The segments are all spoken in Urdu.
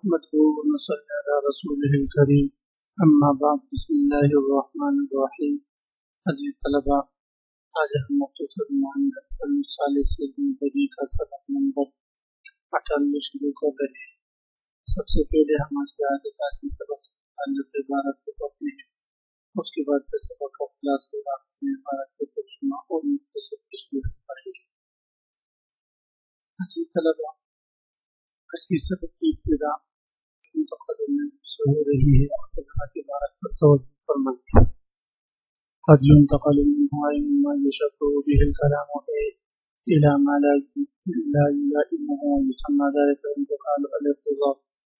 نحمده ونصلي على رسوله الكريم اما بعد بسم الله الرحمن الرحیم. عزیز طلباء، آج ہم مختصر معنی الثالث زندگی کا سبق نمبر 98 شروع کر رہے ہیں. سب سے پہلے ہم آج کے آگے تعلیمی سبق سے متعلق عبارت کو پڑھتے ہیں. اس کے بعد پھر سبق کا خلاصہ میں عبارت کو ترجمہ اور مختصر تشریح پڑھیں گے. عزیز طلباء، آج کی سبق کی ابتدا منتقل سے ہو رہی ہے اور عبارت پر توجہ فرمائیں. قد ينتقل من ما يشبه به الكلام إلى ما لا يلائمه ويسمى ذلك الانتقال الاقتضاب،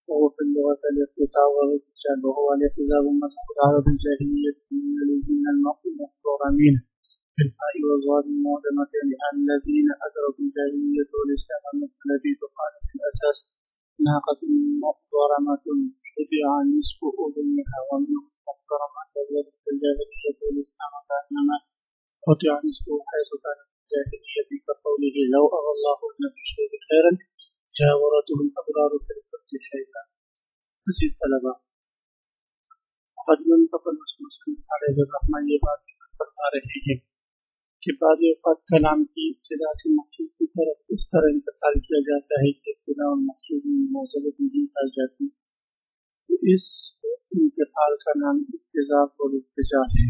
وهو في اللغة الاقتطاع والارتجال، وهو الاقتضاب مسح العرب الجاهلية من الذين المحترمين بالفاء والضاد المعجمة الذين أدركوا الجاهلية والإسلام الذي تقال في الأساس ناقة محترمة تبع نصف أذنها ومن محترمة التي الجاهلية والإسلام كأنما قطع نصفه حيث كانت الجاهلية كقوله لو أرى الله أن في الشيء خيرا جاورته الأبرار في الفرد شيئا. عزیز طلباء، قد ينتقل مسلم علیہ الرحمن یہ بات فرما رہے ہیں کہ بعض اوقات کلام کی ابتدا سے مقصود کی طرف اس طرح انتقال کیا جاتا ہے کہ ابتدا اور مقصود میں موصلت نہیں پائی جاتی. تو اس انتقال کا نام اقتضاب اور ارتجال ہے.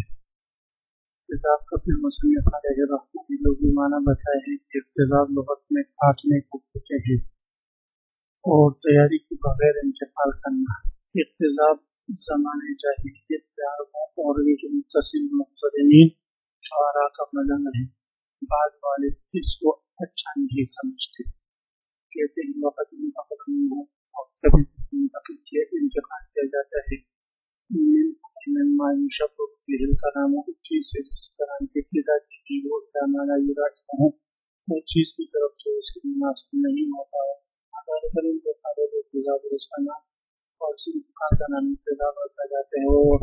اقتضاب کا پھر مصنف علیہ الرحمن نے لغوی معنی بتایا ہے کہ اقتضاب لغت میں کاٹنے کو کہتے ہیں اور تیاری کے بغیر انتقال کرنا. اقتضاب زمانے جاہلیت کے عربوں اور ان کے متصل محترمین شعراء کا مزن ہے. بعض والے اس کو اچھا نہیں سمجھتے، کہتے ہیں وقت منتقل نہیں ہے اور کبھی منتقل کیا انتقال کیا جاتا ہے. من ما يشبه به الكلام چیز سے جس طرح کی ابتدا کی وہ مانا یراد ہوں وہ چیز کی طرف سے اس کی مناسب نہیں ہوتا ہے. ہمارے پر انتقال اقتضاب رسانہ اور اس انتقال کا نام اقتضاب رکھا جاتا ہے. اور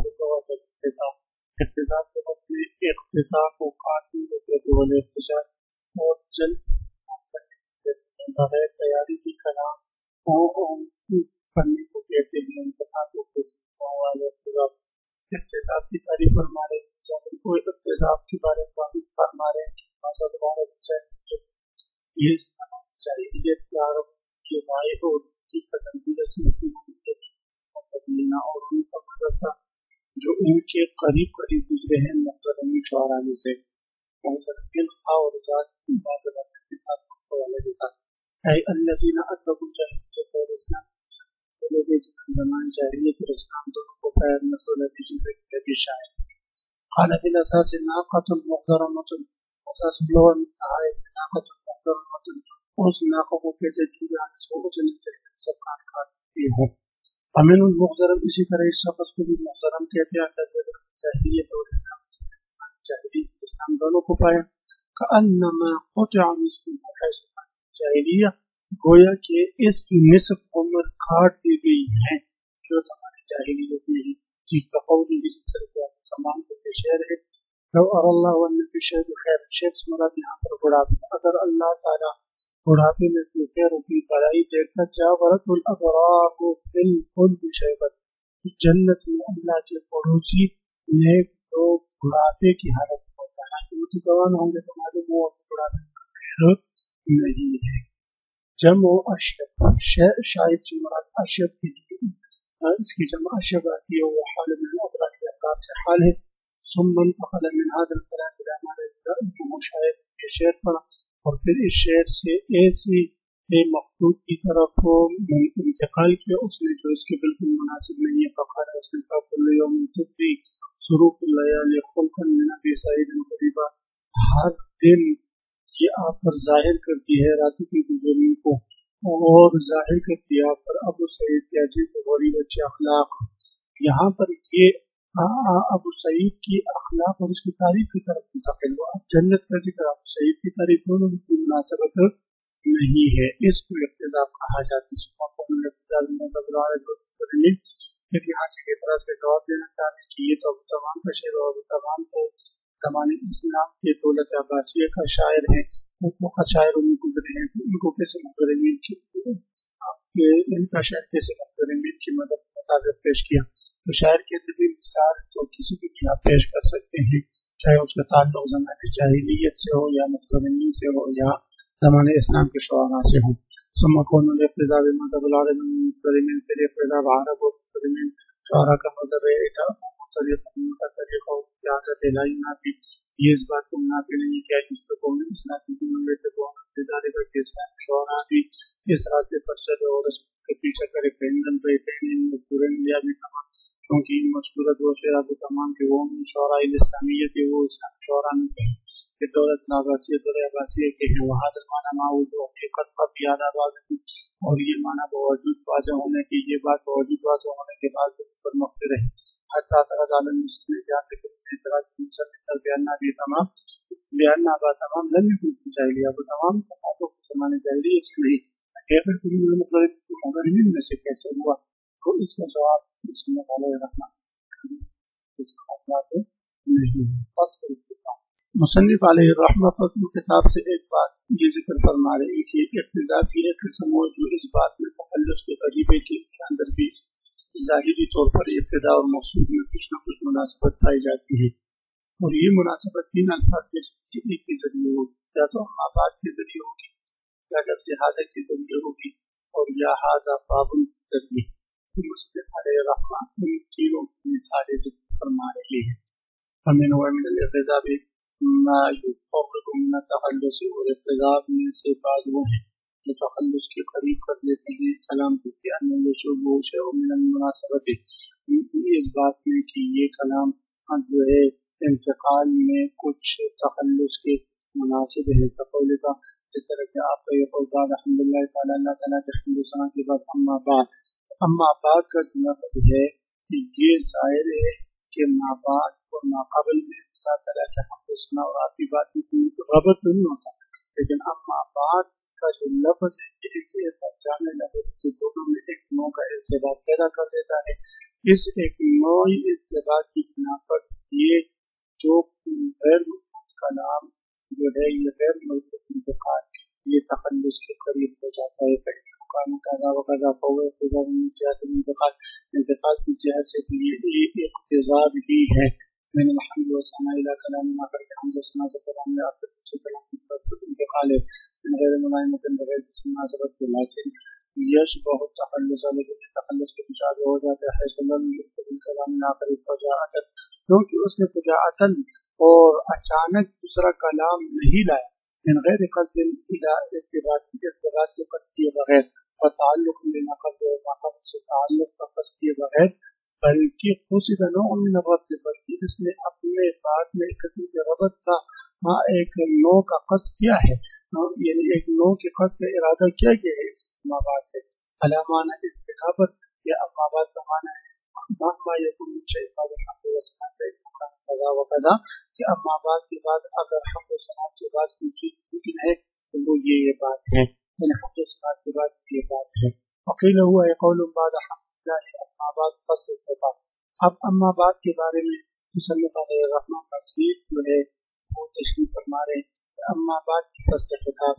اقتضاب کے وقت میں اقتضاب کو کاٹنے کو کہتے ہیں اقتضاب اور جلد بغیر تیاری کی کلام اور پڑھنے کو کہتے ہیں. انتقال کو کہتے ہیں اقتضاب کی تعریف فرما رہے ہیں. کوئی اقتضاب کے بارے میں فرما رہے ہیں کہ یہ جاہلیت کے عرب کے وائب اور کی پسندیدہ اور ان کا مذہب تھا جو ان کے قریب گزرے ہیں محترمین شعراء میں سے محترمین اور ذات کے ساتھ اے الذین ادرکوا الجاہلیۃ والاسلام زمان جاہلیت اور اسلام دونوں کو پیر مسئلہ کی بھی شاید. قال بالاساس ناقة محترمة، اساس لغت ناقة محترمة اس ناقہ کو کہتے ہیں جو سوچ سب کار کرتی ہے. امین المحترم اسی طرح اس شخص کو بھی محترم کہتے ہیں. جاہلیت اور اسلام جاہلیت اسلام دونوں کو پایا. کأنما قطع نصفه حيث كانت جاہلیہ گویا کہ اس کی نصف عمر کاٹ دی گئی ہے جو ہماری جاہلیت میں ہی جی قولی جس طرح تمام کے شعر ہے. لو ار اللہ ان فی الشیء خیر، شیخ مراد یہاں پر بڑھاپے، اگر اللہ تعالی بڑھاپے میں کوئی خیر کی بڑائی دیکھتا جاورت الابرار فی الخلد شیبت، جنت میں اللہ کے پڑوسی نیک لوگ بڑھاپے کی حالت میں ہوتا ہے. جو جوان ہوں گے تمہارے منہ بڑھاپے کا خیر نہیں ہے. جمع اشب شاید کی مراد اشب کے لیے اس کی جمع اشب آتی ہے. وہ حال من الابرار کے افراد سے حال ہے. ثم انتقل من هذا الكلام الى ما لا شاید کے شعر پڑھا اور پھر اس شعر سے ایسی مقصود کی طرف انتقال کیا اس نے جو اس کے بالکل مناسب نہیں ہے. فقال اس نے کہا كل يوم تبدي صروف الليالي خلقا من ابي سعيد غريبا، ہر دن یہ آپ پر ظاہر کرتی ہے راتوں کی گزری کو اور ظاہر کرتی ہے آپ پر ابو سعید کے عجیب غریب اچھے اخلاق. یہاں پر یہ ابو سعید کی اخلاق اور اس کی تعریف کی طرف منتقل ہوا. جنت کا ذکر ابو سعید کی تعریف دونوں کی مناسبت نہیں ہے. اس کو اقتضاب کہا جاتا ہے. پھر یہاں سے ایک طرح سے جواب دینا چاہتے ہیں کہ یہ تو ابو تمام کا شعر اور ابو تمام کو زمانے اسلام کے دولت عباسیہ کا شاعر ہے. اس وقت شاعر ان گزرے ہیں تو ان کو کیسے مقررین کہ ان کا شاعر کیسے مقتدین کی مدد مطابق پیش کیا. تو شاعر کے طبی مثال تو کسی بھی آپ پیش کر سکتے ہیں، چاہے اس کا تعلق زمانۂ جاہلیت سے ہو یا مقتدین سے ہو یا زمانۂ اسلام کے شعراء سے ہو. ثم كون الاقتداء بمذهب العرب من المقتدين في الاقتداء بعرب والمقتدين شعراء کا مذہب ہے طریقہ قیادت لا ينافي. یہ اس بات کو منافی نہیں کیا جس کو قوم اسلام کی مملکت کو اقتدار کے اسلام شعراء بھی اس راستے پر چلے اور اس کے پیچھے کرے پہنن پہ پہنن مذکورن یا بھی تمام، کیونکہ ان مذکورہ دو شعراء تمام کے وہ شعراء اسلامیت کے وہ اسلام شعراء میں سے کہ دولت عباسیہ دولت عباسیہ کے ہیں. وہاں معنی معود و حقیقت کا پیادہ واضح، اور یہ معنی باوجود واضح ہونے کی، یہ بات باوجود واضح ہونے کے بعد اس پر مختصر ہے. حتی اعتراض عالم مسلم جاتے کہ اعتراض مسلم بیانہ بھی تمام بیانہ با تمام لم يكن جاہلیہ وہ تمام تفاقوں کے زمانے جاہلیت سے نہیں اگر کوئی مطلب مغربین میں سے کیسے ہوا. تو اس کا جواب اس میں علیہ رحمۃ اس خطرات نہیں. فصل مصنف علیہ الرحمہ فصل کتاب سے ایک بات یہ ذکر فرما رہے کہ اقتضاء کی ایک قسم ہو جو اس بات میں تخلص کے قریب ہے کہ اس کے اندر بھی ظاہری طور پر ابتداء اور مقصود میں کچھ نہ کچھ مناسبت پائی جاتی ہے، اور یہ مناسبت تین الفاظ میں سے ایک کے ذریعے ہوگی، یا تو اما بعد کے ذریعے ہوگی یا لفظ حاضر کے ذریعے ہوگی اور یا حاضر بابن کے ذریعے. مصنف علیہ الرحمہ ان تینوں مثالیں ذکر فرما رہے ہیں. فمن هو من الاقتضاء ما يفرق من التخلص، اور اقتضاء میں سے بعض وہ ہیں جو تخلص کے قریب کر لیتے ہیں کلام کو کہ ان یشبہ شیء من المناسبت، اس بات میں کہ یہ کلام جو ہے انتقال میں کچھ تخلص کے مناسب ہے. تقول کا اس طرح کہ آپ کا یہ قول بعد الحمدللہ تعالی اللہ تعالیٰ کے حمد و ثنا کے بعد اما بعد کا جو لفظ ہے یہ ظاہر ہے کہ ما بعد اور ما قبل میں اللہ تعالیٰ کے حمد و ثنا اور آپ کی بات کی ربط تو نہیں ہوتا، لیکن اما بعد کا جو لفظ ہے ایک ایسا جامع لفظ کہ دونوں میں ایک نوع کا ارتباط پیدا کر دیتا ہے. اس ایک نوعی ارتباط کی بنا پر یہ جو غیر مضبوط کلام جو ہے یہ غیر مضبوط انتقال یہ تخلص کے قریب ہو جاتا ہے. پہلے مقام قضا و قضا فوق اقتضاء من جہت انتقال کی جہت سے یہ اقتضاء بھی ہے. من الحمد و ثنا الی کلام ما کر حمد و ثنا سے کلام میں آپ سے کلام کی طرف انتقال ہے من غیر ملائمت بغیر کسی مناسبت کے، لیکن یشبہ التخلص لیکن تخلص کے مشابہ ہو جاتا ہے. سلم کلام آخر فجاءتا، کیونکہ اس نے فجاءتا اور اچانک دوسرا کلام نہیں لایا. من غیر قصد الى ارتباط کے قصد کے بغیر اور تعلق لنقل و نقل سے تعلق کا قصد کے بغیر، بلکہ قصد نوع من الربط، بلکہ اس نے اپنے بات میں ایک قسم کے ربط کا ایک نوع کا قصد کیا ہے، یعنی ایک نوع کے قصد کا ارادہ کیا گیا ہے اس اما بعد سے. علامانہ استقابت یا اما بعد کا معنی ہے مہما یکن شیء بعد الحمد و ثنا قضا و قضا کہ اما بعد کے بعد اگر حمد و ثنا کے بعد کوئی چیز ممکن ہے تو وہ یہ بات ہے، یعنی حمد و ثنا کے بعد یہ بات ہے. وقیل ہوا قول بعد حمد اللہ اما بعد قصد الخطاب. اب اما بعد کے بارے میں مصنف علیہ الرحمہ تفصیل جو ہے وہ تشریح فرما رہے ہیں. اما بعد کی فصل خطاب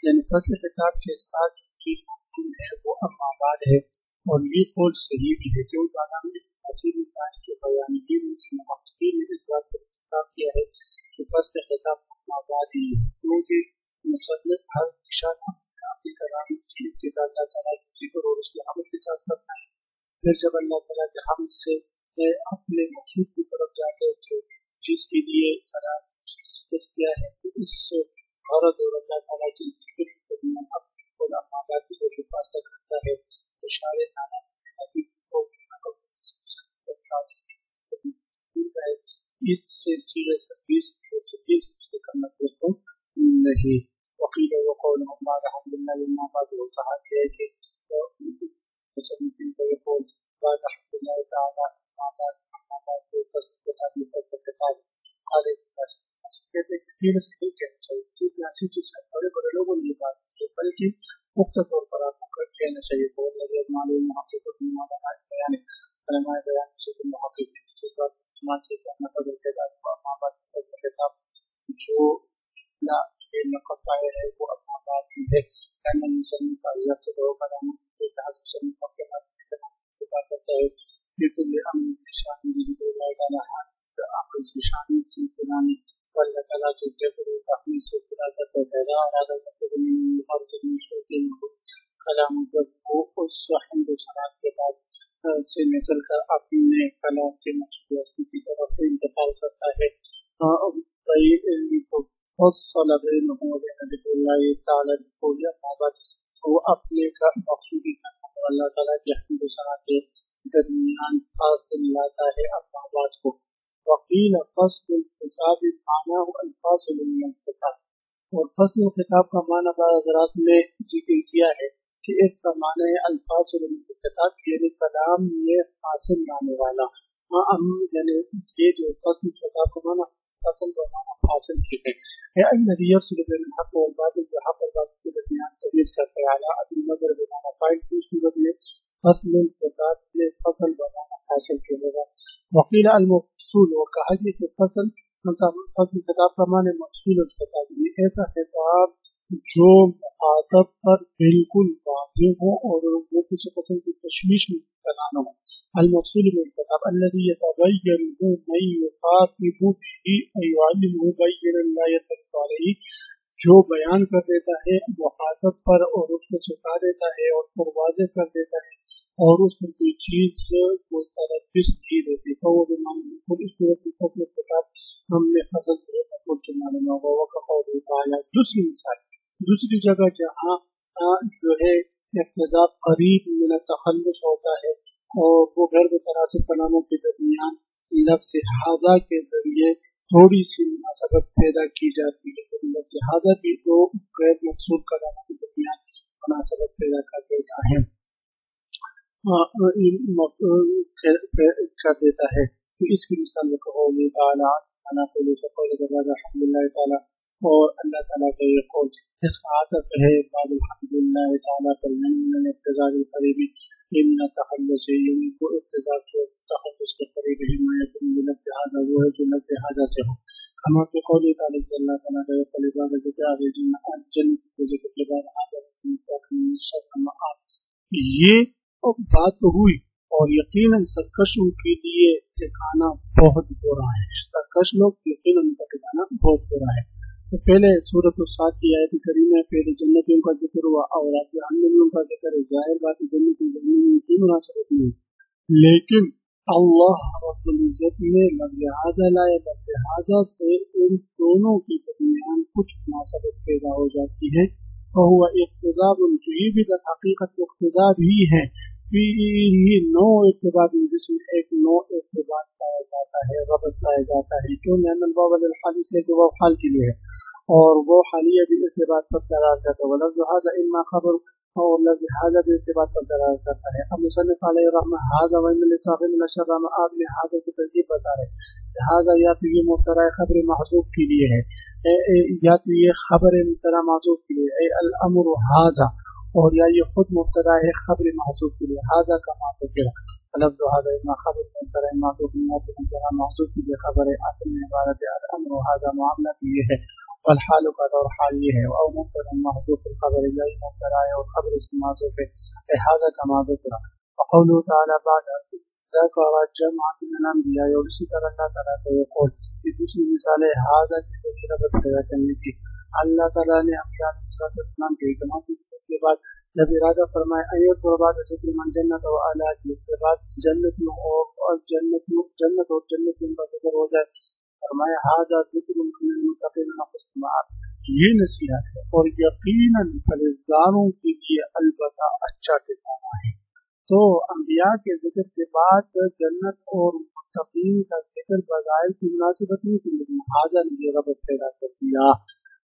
یعنی فصل خطاب کے ساتھ چیز مفہوم ہے وہ اما بعد ہے، اور یہ قول صحیح بھی ہے کیونکہ علامہ حسین صاحب کے بیانیے نے اس بات کا خطاب کیا ہے کہ فصل خطاب اما بعد ہی ہے، کیونکہ مصنف ہر شان اپنے کلام کی ابتدا اللہ تعالیٰ کی ذکر اور اس کے حمد کے ساتھ کرتا ہے. پھر جب اللہ تعالیٰ کے حمد سے اپنے مقصود کی طرف جاتے ہیں جس کے لیے ذکر کیا ہے تو اس غرض اور اللہ تعالیٰ کی ذکر کے درمیان اپنے کو اما بعد کی جو فاصلہ کرتا ہے اشارے نانا کو اس سے سیرے تدبیر سے کرنا کو نہیں. وقیل وقول بعد الحمدللہ اما بعد وہ کہا گیا ہے کہ مصنفین کا یہ قول بعد الحمدللہ تعالی اما بعد سے فصل خطاب قال کہتے ہیں کہ تین سے نہیں کہنا چاہیے کیونکہ ایسی چیز ہے بڑے بڑے لوگوں نے یہ بات کی بلکہ پختہ طور پر آپ کو کہنا چاہیے. بہت لگے معلوم محقق بیان علماء بیان سے محقق جس بات مانتے ہیں نقل اعتداد اما بعد فصل خطاب جو نقل ہے وہ اما بعد کی ہے. مصنف کا یہ کلام کرتا ہے بالکل امن شامل اللہ تعالیٰ عقل کی شامل کی انتظامی اللہ تعالیٰ کے جبر تحمیل سے فراست و پیدا ارادہ کرتے ہوئے فرض مشروع کے کلام کو اس حمد و ثنا کے بعد سے نکل کر اپنے کلام کے مقصود اصلی کی طرف انتقال کرتا ہے. فصل بینہم وبین ذکر اللہ تعالیٰ کو یہ محبت وہ اپنے کا مقصودی کرنا اللہ تعالیٰ کے حمد و ثنا کے درمیان فاصل لاتا ہے اقوات کو. وقیل فصل الخطاب معنی الفاصل من الخطاب اور فصل الخطاب کا معنی بعض حضرات نے ذکر کیا ہے کہ اس کا معنی ہے الفاصل من الخطاب یعنی کلام میں فاصل لانے والا. یعنی یہ جو فصل الخطاب کا معنی فصل کا معنی فاصل کی ہے الذي يفصل بين الحق والباطل بحق الباطل کے درمیان تمیز کرتا ہے اعلیٰ ابن مگر بنانا فائل کی صورت میں فصل الخطاب میں فصل بنانا حاصل کیا ہوگا. وقیل المفصول اور کہا گیا کہ فصل خطاب کا معنی مفصول الخطاب یہ ایسا خطاب جو مخاطب پر بالکل واضح ہو اور وہ کسی قسم کی تشویش میں مبتلا نہ ہو. المفصول بالخطاب الذي يتبين من يخاطب به ويعلمه بينا لا يتخفى عليه جو بیان کر دیتا ہے مخاطب پر اور اس کو سکھا دیتا ہے اور پھر واضح کر دیتا ہے اور اس میں کوئی چیز کو تلبس نہیں دیتی. تو وہ بالکل اس صورت کی فصل الخطاب ہم نے فصل سے مفعول کے معنی میں ہوگا. وقول تعالیٰ دوسری مثال دوسری جگہ جہاں جو ہے اقتضاب قریب من التخلص ہوتا ہے اور وہ غیر متناسب کلاموں کے درمیان لفظ حاضہ کے ذریعے تھوڑی سی مناسبت پیدا کی جاتی ہے. لفظ حاضہ بھی تو غیر مقصود کلاموں کے درمیان مناسبت پیدا کر دیتا ہے تو اس کی مثال میں کہو گے تعالیٰ الحمدللہ تعالیٰ اور اللہ تعالیٰ کا یہ قول اس کا عادت ہے بعد الحمدللہ تعالیٰ پر من اقتضاء القریبی ان تخلص یعنی وہ اقتضاء کے تخلص کے قریب حمایت لفظ حاضہ وہ ہے جو لفظ حاضہ سے ہو. ہم آپ کے قول تعالیٰ سے اللہ تعالیٰ کا یہ قلبہ کا ذکر آگے جنت کے ذکر کے بعد حاضر یہ بات تو ہوئی اور یقیناً سرکشوں کے لیے ٹھکانا بہت برا ہے. سرکش لوگ یقیناً کا ٹھکانا بہت برا ہے. تو پہلے سورۃ الصاد کی آیت کریمہ پہلے جنتیوں کا ذکر ہوا اور اب جہنمیوں کا ذکر ہے. ظاہر بات جنتی جہنمی کی مناسبت نہیں لیکن اللہ رب العزت نے لفظ حاضہ لائے. لفظ حاضہ سے ان دونوں کے درمیان کچھ مناسبت پیدا ہو جاتی ہے. فہو اقتضاب یہ بھی در حقیقت اقتضاب ہی ہے فیہ نوع اقتضاب جس میں ایک نوع اقتضاب پایا جاتا ہے ربط پایا جاتا ہے. کیوں لأن الواو للحال اس لیے کہ واو حال کے لیے ہے اور وہ حالیہ بھی ارتباط پر قرار کرتا ہے. ولفظ حاضہ اما خبر اور لفظ حاضہ بھی ارتباط پر قرار کرتا ہے. اب مصنف علیہ الرحمہ حاضہ وإن للطاغین لشر مآب میں حاضہ کی ترکیب بتا رہے. حاضہ یا تو یہ مبتدا خبر محذوف کے لیے ہے یا تو یہ خبر مبتدا محذوف کے لیے اے الامر حاضہ اور یا یہ خود مبتدا ہے خبر محذوف کے لیے حاضہ کا محذوف ہے. لفظ حاضہ اما خبر مبتدا محذوف مبتدا محذوف کی خبر اصل میں عبارت ہے الامر حاضہ معاملہ یہ ہے والحال کا اور حال یہ ہے اور مبتدا محذوف الخبر یا مبتدا ہے اور خبر اس کی محذوف ہے حاضہ کا محذوف ہے. وقوله تعالی بعد ذکر جمع من الانبیاء اور اسی طرح اللہ تعالیٰ کا یہ قول کہ دوسری مثال ہے حاضہ کی ربط پیدا کرنے کی. اللہ تعالیٰ نے انبیاء علیہ السلام کے جمع کے بعد جب ارادہ فرمائے ایس اور بعد ذکر من جنت و اعلیٰ کی اس کے بعد جنت اور جنت کا ذکر ہو جائے فرمایا حاضہ ذکر من المتقین حسن مآب یہ نصیحت ہے اور یقیناً پرہیزگاروں کے لیے البتہ اچھا ٹھکانہ ہے. تو انبیاء کے ذکر کے بعد جنت اور متقین کا ذکر بظاہر کی مناسبت نہیں تھی لیکن حاضہ نے یہ ربط پیدا کر دیا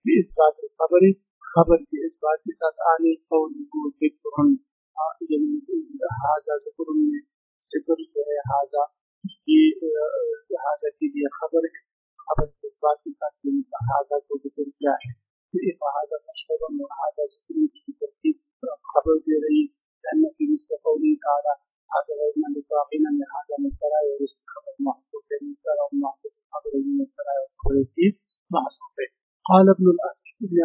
کہ اس بات کی خبر کی اس بات کے ساتھ آنے قول کو ذکر حاضہ ذکر میں ذکر جو ہے حاضہ یہ حاضہ کے لیے خبر ہے. خبر کی اس بات کے ساتھ حاضہ کو ذکر کیا ہے ایک حاضہ مشہور اور حاضہ ذکر کی ترتیب خبر دے رہی لأن في مثل قوله تعالى حاضر وإن للطاغين لحاظة مبتلى ورزق خبر محسوب مبتلى ومحسوب خبر مبتلى وخبر محسوب. قال ابن الأثر ابن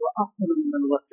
هو أحسن من الوصل.